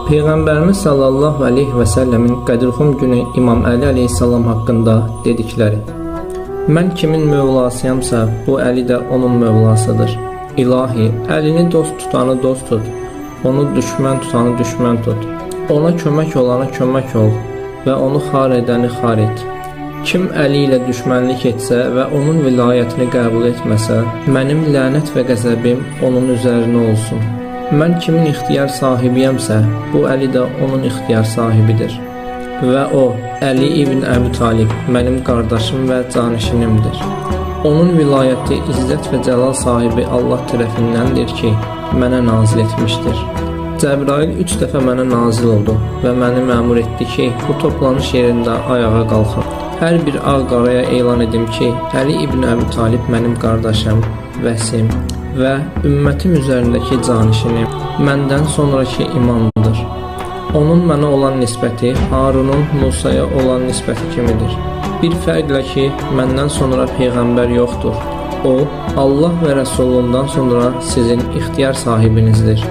Peyğəmbərimiz sallallahu aleyhi və səlləmin Qədirxum günü İmam Əli aleyhissalam haqqında dedikləri: Mən kimin mövlasıyamsa, bu Əli də onun mövlasıdır. İlahi, Əlini dost tutanı dost tut, onu düşmən tutanı düşmən tut. Ona kömək olana kömək ol və onu xar edəni xar et. Kim Əli ilə düşmənlik etsə və onun vilayətini qəbul etməsə, mənim lənət və qəzəbim onun üzərinə olsun. Mən kimin ixtiyar sahibiyəmsə, bu Əli də onun ixtiyar sahibidir. Və o, Əli ibn Əbi Talib, mənim qardaşım və canişinimdir. Onun vilayəti izzət və cəlal sahibi Allah tərəfindəndir ki, mənə nazil etmişdir. Cəbrail 3 dəfə mənə nazil oldu və məni məmur etdi ki, bu toplanış yerində ayağa qalxım. Hər bir ağ-qaraya elan edim ki, Əli ibn Əbi Talib mənim qardaşım, vəsim və ümmətim üzərindəki canişinim, məndən sonraki imamdır. Onun mənə olan nisbəti Harunun Musaya olan nisbəti kimidir. Bir fərqlə ki, məndən sonra Peyğəmbər yoxdur. O, Allah və Rəsulundan sonra sizin ixtiyar sahibinizdir.